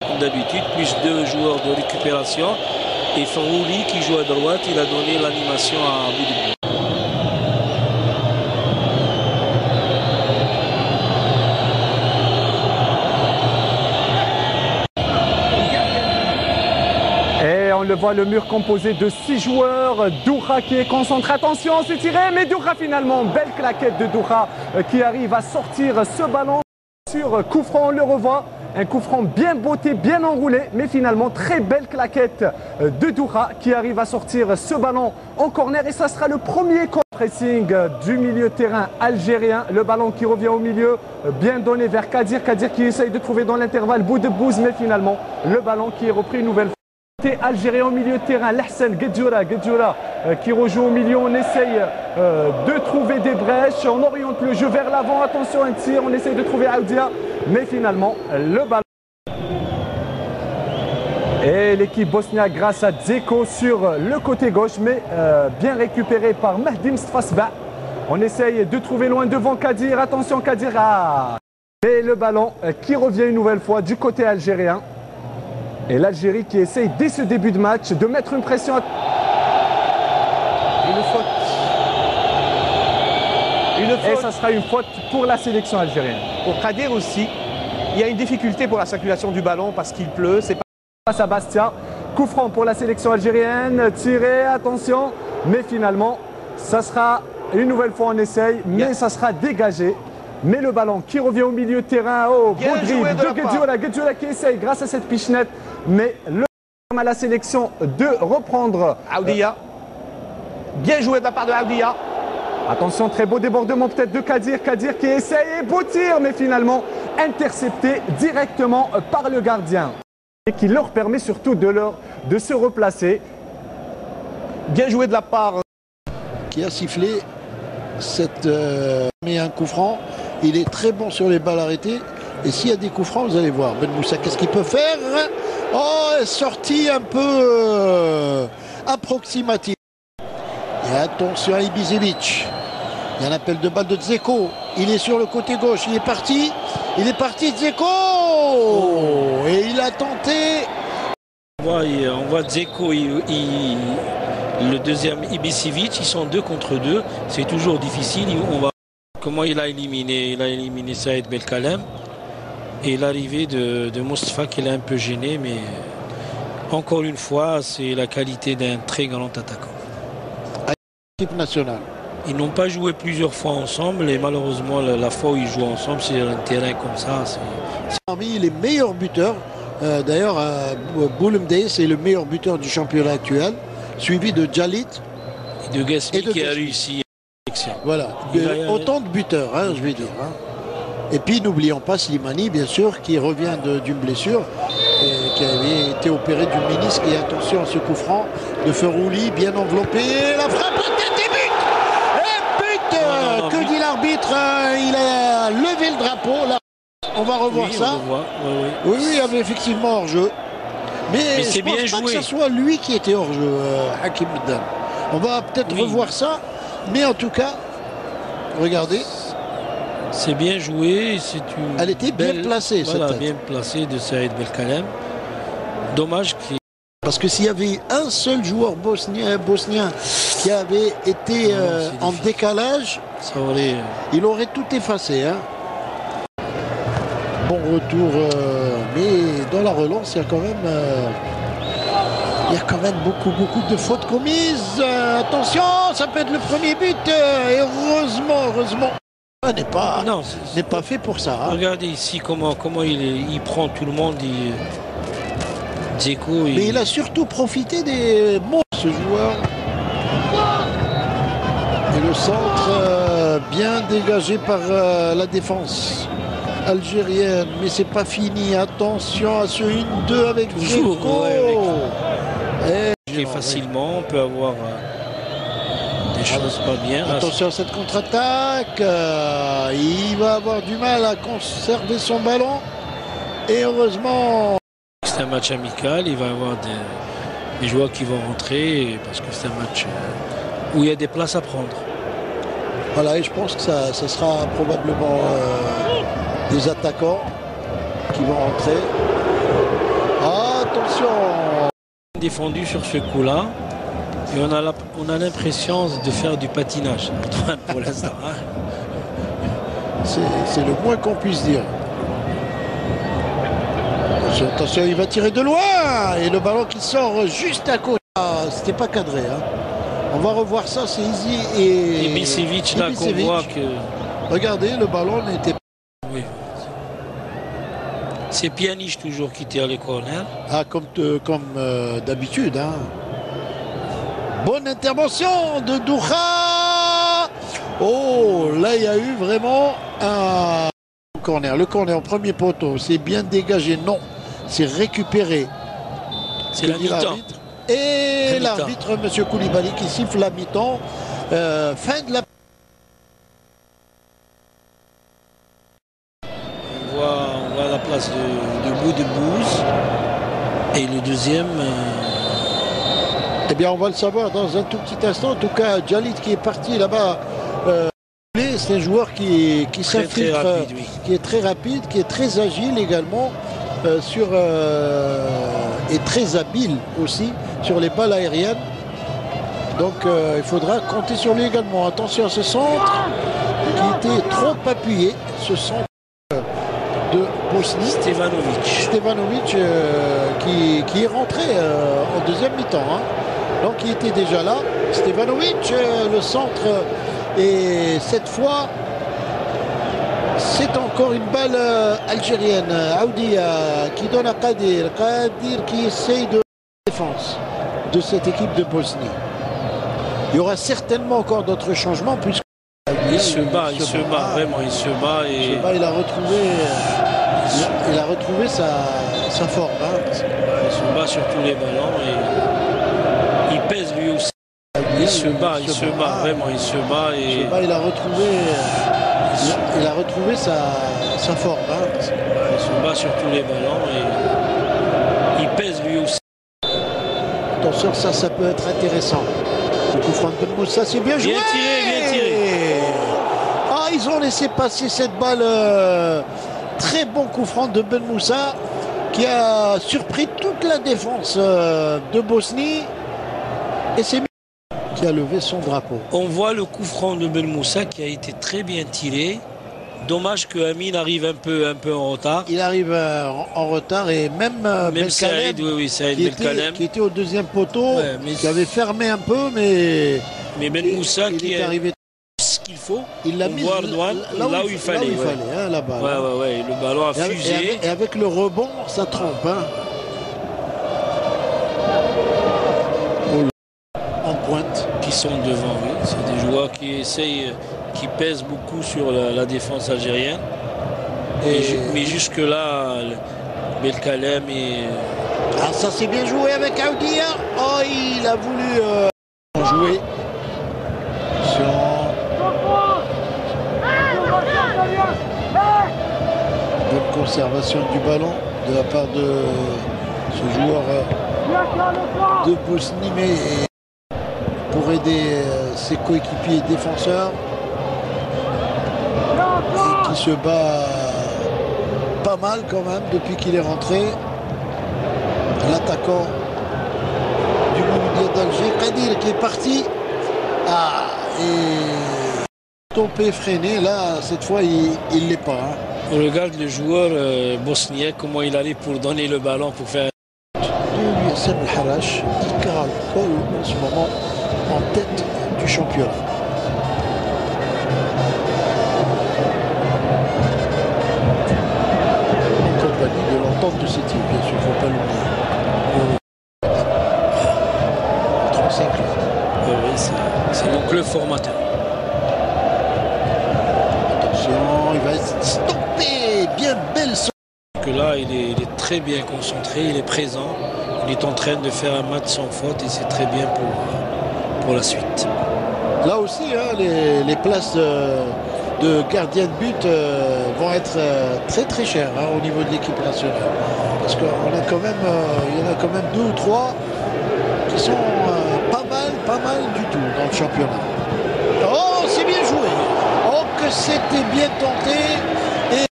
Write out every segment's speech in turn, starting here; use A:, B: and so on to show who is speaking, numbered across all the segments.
A: Comme d'habitude, plus 2 joueurs de récupération. Et Farouli qui joue à droite, il a donné l'animation à Boudou.
B: Et on le voit, le mur composé de 6 joueurs. Doura qui est concentré. Attention, c'est tiré, mais Doura finalement. Belle claquette de Doura qui arrive à sortir ce ballon sur coup franc. On le revoit. Un coup franc bien botté, bien enroulé, mais finalement très belle claquette de Doura qui arrive à sortir ce ballon en corner. Et ça sera le premier pressing du milieu de terrain algérien. Le ballon qui revient au milieu, bien donné vers Kadir. Kadir qui essaye de trouver dans l'intervalle Boudebouz, mais finalement le ballon qui est repris une nouvelle fois. Algérien au milieu de terrain, Lahsen Guedjoura qui rejoue au milieu. On essaye de trouver des brèches, on oriente le jeu vers l'avant. Attention, un tir, on essaye de trouver Aoudia, mais finalement le ballon. Et l'équipe bosniaque grâce à Dzeko sur le côté gauche, mais bien récupéré par Mehdi Mstfasba. On essaye de trouver loin devant Kadir. Attention Kadir, et le ballon qui revient une nouvelle fois du côté algérien. Et l'Algérie qui essaye dès ce début de match de mettre une pression. Une faute. Et ça sera une faute pour la sélection algérienne.
C: Pour Kadir aussi, il y a une difficulté pour la circulation du ballon parce qu'il pleut. C'est pas...
B: Face à Bastia, coup franc pour la sélection algérienne. Tiré, attention. Mais finalement, ça sera une nouvelle fois on essaye, mais ça sera dégagé. Mais le ballon qui revient au milieu de terrain, beau dribble de Guedjoura qui essaye grâce à cette pichenette, mais le à la sélection de reprendre.
C: Aoudia, bien joué de la part de Aoudia.
B: Attention, très beau débordement peut-être de Kadir, Kadir qui essaye et beau tir, mais finalement intercepté directement par le gardien. Et qui leur permet surtout de se replacer.
C: Bien joué de la part.
D: Qui a sifflé un coup franc. Il est très bon sur les balles arrêtées. Et s'il y a des coups francs, vous allez voir. Ben Moussa, qu'est-ce qu'il peut faire? Oh, sortie un peu approximative. Et attention à Ibisevic. Il y a un appel de balle de Dzeko. Il est sur le côté gauche. Il est parti. Il est parti, Dzeko. Et il a tenté.
A: On voit Dzeko, le deuxième Ibisevic, ils sont 2 contre 2. C'est toujours difficile. On va comment il a éliminé Saïd Belkalem. Et l'arrivée de Mostafa qui l'a un peu gêné, mais encore une fois, c'est la qualité d'un très grand attaquant.
D: Équipe nationale.
A: Ils n'ont pas joué plusieurs fois ensemble et malheureusement, la fois où ils jouent ensemble, c'est un terrain comme ça.
D: Parmi les meilleurs buteurs, d'ailleurs, Boulemdé, c'est le meilleur buteur du championnat actuel, suivi de Djalit
A: et de Gasmi qui a réussi.
D: Voilà, autant de buteurs, hein, je vais dire. Hein. Et puis n'oublions pas Slimani, bien sûr, qui revient d'une blessure, qui avait été opéré du ménisque. Et attention à ce coup franc de Farouli, bien enveloppé. La frappe, tête et but. Et but. Que dit l'arbitre? Il a levé le drapeau. Là, on va revoir ça. Oui, il y avait effectivement hors-jeu. Mais je ne pense pas que ce soit lui qui était hors-jeu, Hakim Meddan. On va peut-être revoir ça. Mais en tout cas, regardez.
A: C'est bien joué.
D: Elle était bien placée,
A: voilà,
D: cette tête.
A: Bien placée de Saïd Belkalem. Dommage qu'il...
D: Parce que s'il y avait un seul joueur bosnien qui avait été en décalage,
A: ça aurait...
D: il aurait tout effacé. Hein. Bon retour, mais dans la relance, il y a quand même beaucoup de fautes commises. Attention, ça peut être le premier but. Et heureusement, n'est pas fait pour ça. Hein.
A: Regardez ici comment il prend tout le monde. Dzeko.
D: Mais il a surtout profité des mots, ce joueur. Et le centre bien dégagé par la défense algérienne. Mais c'est pas fini. Attention à ce 1-2 avec Dzeko.
A: Facilement, on peut avoir des choses pas bien.
D: Attention à cette contre-attaque. Il va avoir du mal à conserver son ballon. Et heureusement...
A: C'est un match amical. Il va y avoir des joueurs qui vont rentrer parce que c'est un match où il y a des places à prendre.
D: Voilà, et je pense que ça sera probablement des attaquants qui vont rentrer.
A: défendu sur ce coup-là. Et on a l'impression de faire du patinage pour l'instant. Hein.
D: C'est le moins qu'on puisse dire. Attention, il va tirer de loin. Et le ballon qui sort juste à côté. Ah, c'était pas cadré. Hein. On va revoir ça, c'est Izzy et
A: Ibisevic, là qu'on voit que...
D: Regardez, le ballon n'était pas...
A: Oui. C'est Pjanic toujours qui tire les corners.
D: Ah, comme d'habitude. Hein. Bonne intervention de Dourha. Oh, là, il y a eu vraiment un corner. Le corner au premier poteau, c'est bien dégagé. Non, c'est récupéré.
A: C'est la mi-temps.
D: Et l'arbitre, M. Koulibaly, qui siffle la mi-temps. Fin de la...
A: On voit la place de Boudebouz. Et le deuxième...
D: Eh bien, on va le savoir dans un tout petit instant. En tout cas, Djalit qui est parti là-bas, c'est un joueur qui s'infiltre, oui. Qui est très rapide, qui est très agile également, et très habile aussi sur les balles aériennes. Donc, il faudra compter sur lui également. Attention à ce centre qui était trop appuyé, ce centre de Bosnie. Stevanovic qui est rentré en deuxième mi-temps. Hein. Donc il était déjà là. Stevanovic, le centre. Et cette fois, c'est encore une balle algérienne. Aoudia qui donne à Kadir. Kadir qui essaye de défense de cette équipe de Bosnie. Il y aura certainement encore d'autres changements puisque
A: il se bat, vraiment, il se bat. Et...
D: il a retrouvé sa forme. Hein.
A: Il se bat sur tous les ballons et il pèse lui aussi. Il se bat, vraiment, il se bat. Et...
D: il a retrouvé sa forme. Hein.
A: Il se bat sur tous les ballons et il pèse lui aussi.
D: Attention, ça peut être intéressant. Le coup franc de Ben Moussa, c'est bien joué.
A: Bien tiré.
D: Ah, ils ont laissé passer cette balle. Très bon coup franc de Ben Moussa qui a surpris toute la défense de Bosnie. Et c'est qui a levé son drapeau.
A: On voit le coup franc de Ben Moussa qui a été très bien tiré. Dommage que Amin arrive un peu en retard.
D: Il arrive en retard et même
A: Saïd Belkalem
D: qui était au deuxième poteau, qui avait fermé un peu, mais
A: Ben Moussa qui est arrivé ce qu'il faut. Il l'a mis là où il fallait.
D: Hein, là-bas.
A: Ouais. Le ballon a fusé.
D: Et avec le rebond, ça trompe. Hein. En pointe.
A: Qui sont devant, oui. C'est des joueurs qui essayent, qui pèsent beaucoup sur la défense algérienne. Mais jusque-là, Belkalem et...
D: Ah, ça c'est bien joué avec Aoudia. Oh, il a voulu jouer. Bonne conservation du ballon de la part de ce joueur de Bosnie, mais pour aider ses coéquipiers défenseurs et qui se bat pas mal quand même depuis qu'il est rentré. L'attaquant du Mouloudia d'Alger, Kadir, qui est parti. Ah, et tombé, freiné, là cette fois il l'est pas. Hein.
A: On regarde le joueur bosnien, comment il allait pour donner le ballon pour faire.
D: Yasser El-Harash qui caracole en ce moment en tête du championnat. En compagnie de l'entente de cette équipe, bien sûr, il ne faut pas l'oublier. 35 clubs.
A: Oui, c'est mon club formateur.
D: Attention, il va être stoppé, bien belle.
A: Que là, il est très bien concentré, il est présent, il est en train de faire un match sans faute et c'est très bien pour la suite.
D: Là aussi, hein, les places de gardien de but vont être très très chères hein, au niveau de l'équipe nationale. Parce qu'il y en a quand même 2 ou 3 qui sont pas mal du tout dans le championnat. Oh, c'est bien joué. Oh, que c'était bien tenté. Et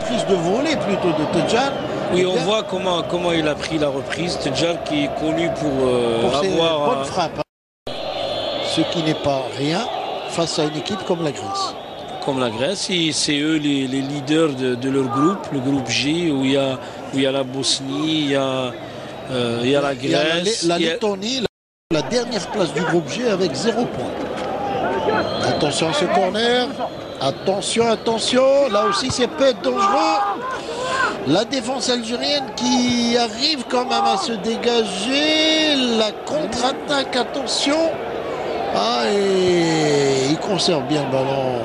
D: prise de volée plutôt de Tejan
A: Oui, on voit comment il a pris la reprise. Tedjar qui est connu pour
D: ses
A: avoir
D: bonnes frappes. Ce qui n'est pas rien face à une équipe comme la Grèce.
A: Comme la Grèce, c'est eux les leaders de leur groupe, le groupe G, où il y a la Bosnie, il y a la Grèce.
D: La Lettonie, la dernière place du groupe G avec 0 point. Attention à ce corner. Attention. Là aussi, c'est peut être dangereux. La défense algérienne qui arrive quand même à se dégager. La contre-attaque, attention. Et il conserve bien le ballon.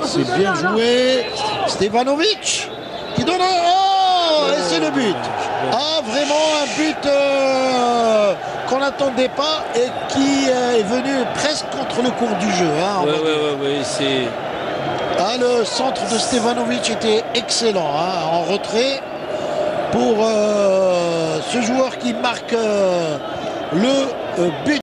D: C'est bien joué. Stevanovic qui donne et c'est le but. Vraiment un but qu'on n'attendait pas et qui est venu presque contre le cours du jeu.
A: Oui, c'est...
D: le centre de Stevanovic était excellent en retrait pour ce joueur qui marque le but